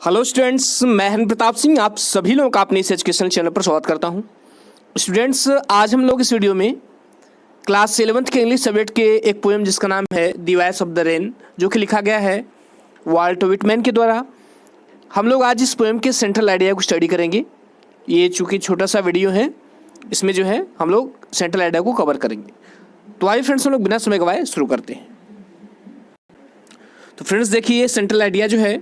Hello students, मैं हन प्रताप सिंह आप सभी लोगों का अपने इस एजुकेशन चैनल पर स्वागत करता हूं। स्टूडेंट्स, आज हम लोग इस वीडियो में क्लास 11th के इंग्लिश सब्जेक्ट के एक पोएम जिसका नाम है the voice of the rain, जो कि लिखा गया है वाल्ट विटमैन के द्वारा। हम लोग आज इस पोएम के सेंट्रल आइडिया को स्टडी करेंगे। ये चूँकि छोटा सा वीडियो है, इसमें जो है हम लोग सेंट्रल आइडिया को कवर करेंगे। तो आइए फ्रेंड्स, हम लोग बिना समय गवाए शुरू करते हैं। तो फ्रेंड्स देखिए, सेंट्रल आइडिया जो है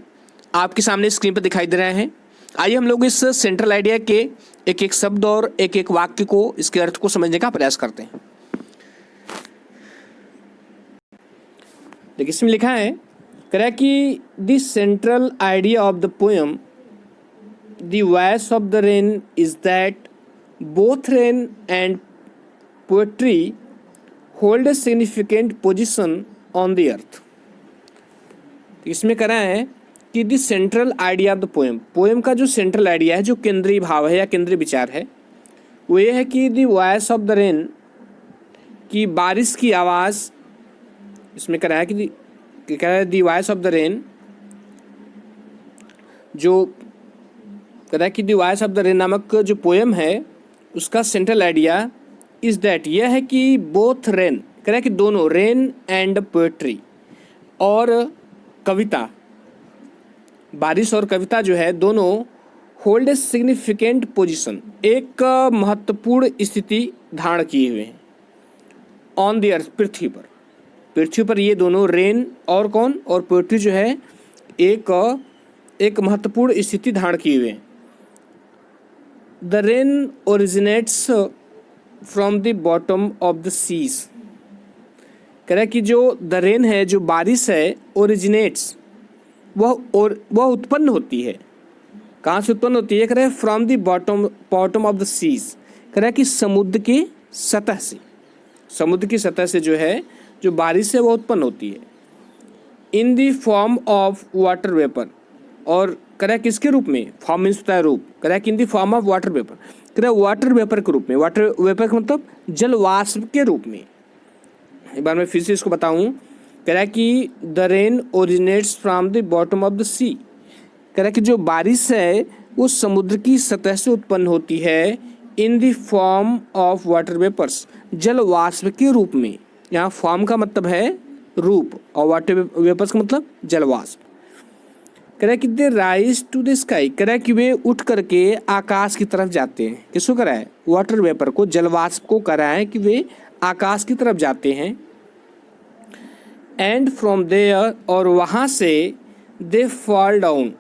आपके सामने स्क्रीन पर दिखाई दे रहे हैं। आइए हम लोग इस सेंट्रल आइडिया के एक एक शब्द और एक एक वाक्य को, इसके अर्थ को समझने का प्रयास करते हैं। देखिए, इसमें लिखा है कि the central idea of the poem the voice of the rain is that both rain and poetry hold a significant position on the अर्थ। इसमें कह रहा है कि the central idea of the poem का जो सेंट्रल आइडिया है, जो केंद्रीय भाव है या केंद्रीय विचार है, वो ये है कि the voice of the rain, की बारिश की आवाज़। इसमें कह रहा है कि the voice of the rain, जो कह रहा है कि the voice of the rain नामक जो पोएम है उसका सेंट्रल आइडिया इज दैट, यह है कि बोथ रेन, कह रहा है कि दोनों, रेन एंड पोएट्री, और कविता, बारिश और कविता जो है, दोनों होल्ड ए सिग्निफिकेंट पोजीशन, एक महत्वपूर्ण स्थिति धारण किए हुए हैं ऑन द अर्थ, पृथ्वी पर ये दोनों, रेन और कौन, और पोएट्री जो है, एक महत्वपूर्ण स्थिति धारण किए हुए हैं। The rain originates from the bottom of the seas, कह रहा है कि जो द रेन है, जो बारिश है, ओरिजिनेट्स, वह उत्पन्न होती है। कहाँ से उत्पन्न होती है? कह रहा है from the bottom of the seas, कह रहा है कि समुद्र की सतह से, समुद्र की सतह से जो है, जो बारिश है, वह उत्पन्न होती है। In the form of water vapour, और कह रहा है किसके रूप में? फॉर्म मीन्स होता है रूप। कह रहा है कि इन the form of water vapour, कह रहा है वाटर वेपर के रूप में। वाटर वेपर का मतलब जल वाष्प के रूप में। एक बार मैं फिर से इसको बताऊं, कह रहा है कि the rain originates from the bottom of the sea, कह रहा है कि जो बारिश है वो समुद्र की सतह से उत्पन्न होती है। In the form of water vapours, जल वाष्प के रूप में। यहाँ फॉर्म का मतलब है रूप, और वाटर वेपर्स का मतलब जल वाष्प। कह रहा है कि they rise to the sky, कह रहा है कि वे उठ करके आकाश की तरफ जाते हैं। किसको कह रहा है? वाटर वेपर को, जल वाष्प को कह रहा है कि वे आकाश की तरफ जाते हैं। एंड फ्रॉम देयर, और वहाँ से, they fall down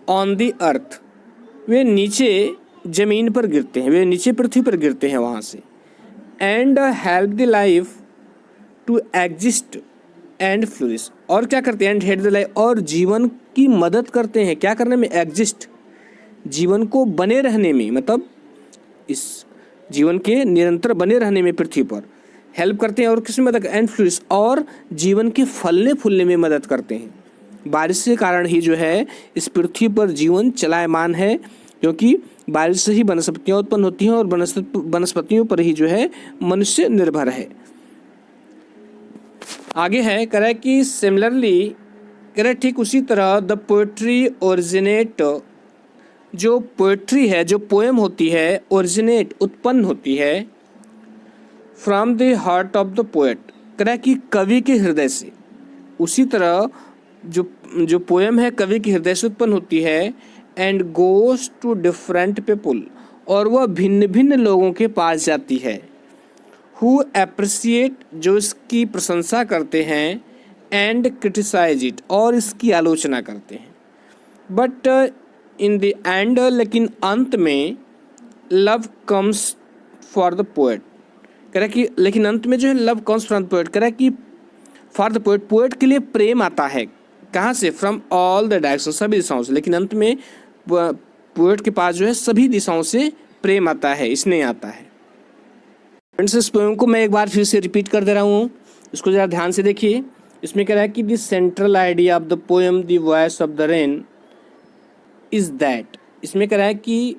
on the earth, वे नीचे जमीन पर गिरते हैं, वे नीचे पृथ्वी पर गिरते हैं वहाँ से। And help the life to exist and flourish, और क्या करते हैं? एंड हेल्प द लाइफ, और जीवन की मदद करते हैं। क्या करने में? एग्जिस्ट, जीवन को बने रहने में, मतलब इस जीवन के निरंतर बने रहने में पृथ्वी पर हेल्प करते हैं। और किसमें मदद? एंड फ्लोरिश, और जीवन के फलने फूलने में मदद करते हैं। बारिश के कारण ही जो है इस पृथ्वी पर जीवन चलायमान है, क्योंकि बारिश से ही वनस्पतियाँ उत्पन्न होती हैं, और वनस्पतियों पर ही जो है मनुष्य निर्भर है। आगे है, कह रहा है कि सिमिलरली, कह रहा है ठीक उसी तरह, द पोएट्री ओरिजिनेट, जो पोएट्री है, जो पोएम होती है, ओरिजिनेट, उत्पन्न होती है, from the heart of the poet, कह रहा है कि कवि के हृदय से। उसी तरह जो पोएम है कवि के हृदय से उत्पन्न होती है। And goes to different people, और वह भिन्न भिन्न लोगों के पास जाती है। हु अप्रिसिएट, जो इसकी प्रशंसा करते हैं। एंड क्रिटिसाइज इट, और इसकी आलोचना करते हैं। बट इन द एंड, लेकिन अंत में, love comes for the poet, कह रहा है कि लेकिन अंत में जो है love comes from the poet, कह रहा है कि फॉर द पोएट, पोएट के लिए प्रेम आता है। कहाँ से? फ्रॉम ऑल द डायरेक्शन, सभी दिशाओं से। लेकिन अंत में पोएट के पास जो है सभी दिशाओं से प्रेम आता है, स्नेह आता है। फ्रेंड्स, इस पोएम को मैं एक बार फिर से रिपीट कर दे रहा हूँ, इसको ज़रा ध्यान से देखिए। इसमें कह रहा है कि the central idea of the poem the voice of the rain is that, इसमें कह रहा है कि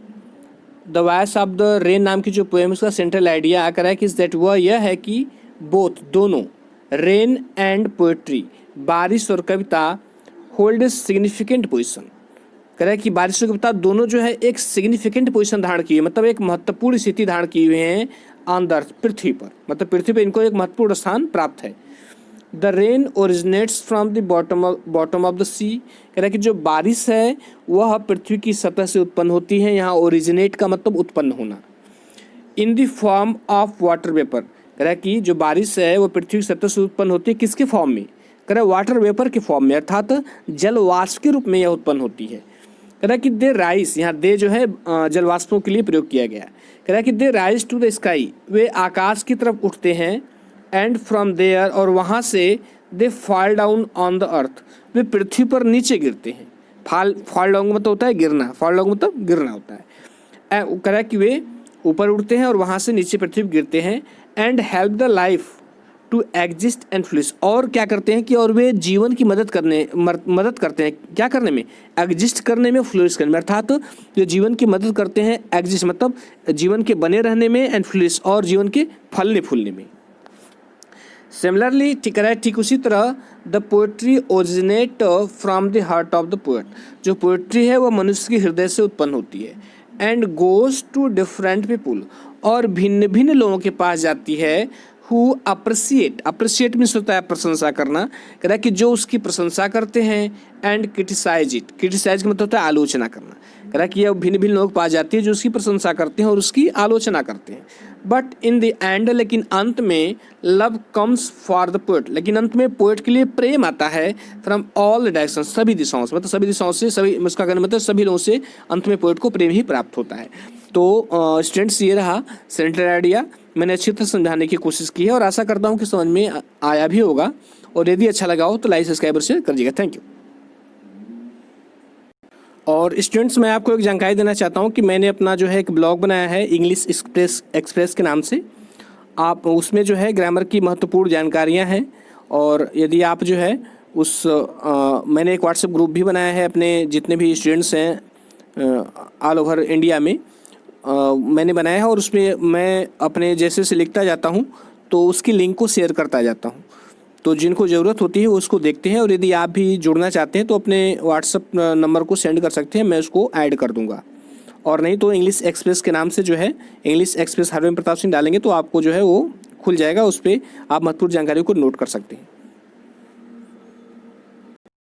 the voice of the rain नाम की जो पोएम, उसका सेंट्रल आइडिया कर रहा है कि दैट, वह यह है कि बोथ, दोनों, रेन एंड पोएट्री, बारिश और कविता, होल्ड ए सिग्निफिकेंट पोजीशन, कह रहा है कि बारिशों के बाद दोनों जो है एक सिग्निफिकेंट पोजीशन धारण की है, मतलब एक महत्वपूर्ण स्थिति धारण किए हुए हैं ऑन द अर्थ, पृथ्वी पर, मतलब पृथ्वी पर इनको एक महत्वपूर्ण स्थान प्राप्त है। The rain originates from the bottom of the sea, कह रहा है कि जो बारिश है वह पृथ्वी की सतह से उत्पन्न होती है। यहाँ ओरिजिनेट का मतलब उत्पन्न होना। इन the form of water vapour, कह रहा है कि जो बारिश है वो पृथ्वी की सतह से उत्पन्न होती है, किसके फॉर्म में, कह रहा है वाटर वेपर के फॉर्म में, अर्थात जल वाष्प के रूप में यह उत्पन्न होती है। कह रहा है कि दे राइज, यहाँ दे जो है जल वाष्पों के लिए प्रयोग किया गया है। कह रहा है कि they rise to the sky, वे आकाश की तरफ उठते हैं। एंड फ्रॉम देयर, और वहाँ से they fall down on the earth, वे पृथ्वी पर नीचे गिरते हैं। फॉल डाउन मतलब होता है गिरना, फॉल डाउन मतलब गिरना होता है। कह रहा है कि वे ऊपर उड़ते हैं और वहाँ से नीचे पृथ्वी पर गिरते हैं। And help the life to exist and flourish, और क्या करते हैं कि और वे जीवन की मदद करते हैं, क्या करने में, एग्जिस्ट करने में, फ्लिश करने में, अर्थात जो जीवन की मदद करते हैं, एग्जिस्ट मतलब जीवन के बने रहने में, एंड फ्लिश और जीवन के फलने फूलने में। सिमिलरली ठीक उसी तरह the poetry originate from the heart of the poet, जो पोएट्री है वह मनुष्य के हृदय से उत्पन्न होती है। And goes to different people, और भिन्न भिन्न लोगों के पास जाती है। हु अप्रिसिएट मीन्स होता है प्रशंसा करना, कह रहा है कि जो उसकी प्रशंसा करते हैं। एंड क्रिटिसाइज का मतलब होता है आलोचना करना, कह रहा है कि यह भिन्न भिन्न लोगों के पास जाती है जो उसकी प्रशंसा करते हैं और उसकी आलोचना करते हैं। बट इन द एंड, लेकिन अंत में, love comes for the poet, लेकिन अंत में पोएट के लिए प्रेम आता है फ्रॉम ऑल डायरेक्शन, सभी दिशाओं से, मतलब सभी दिशाओं से, सभी, उसका कहने मतलब सभी लोगों से अंत में पोएट को प्रेम ही प्राप्त होता है। तो स्टूडेंट्स ये रहा सेंट्रल आइडिया, मैंने अच्छी तरह समझाने की कोशिश की है और आशा करता हूँ कि समझ में आया भी होगा। और यदि अच्छा लगा हो तो लाइक सब्सक्राइब शेयर करिएगा। Thank you. और स्टूडेंट्स मैं आपको एक जानकारी देना चाहता हूँ कि मैंने अपना जो है एक ब्लॉग बनाया है इंग्लिश एक्सप्रेस के नाम से। आप उसमें जो है ग्रामर की महत्वपूर्ण जानकारियाँ हैं। और यदि आप जो है मैंने एक व्हाट्सएप ग्रुप भी बनाया है अपने जितने भी स्टूडेंट्स हैं ऑल ओवर इंडिया में, मैंने बनाया है। और उसमें मैं अपने जैसे से लिखता जाता हूँ तो उसकी लिंक को शेयर करता जाता हूँ, तो जिनको ज़रूरत होती है वो उसको देखते हैं। और यदि आप भी जुड़ना चाहते हैं तो अपने व्हाट्सएप नंबर को सेंड कर सकते हैं, मैं उसको ऐड कर दूंगा। और नहीं तो इंग्लिश एक्सप्रेस के नाम से जो है इंग्लिश एक्सप्रेस हरवेंद्र प्रताप सिंह डालेंगे तो आपको जो है वो खुल जाएगा, उस पर आप महत्वपूर्ण जानकारियों को नोट कर सकते हैं।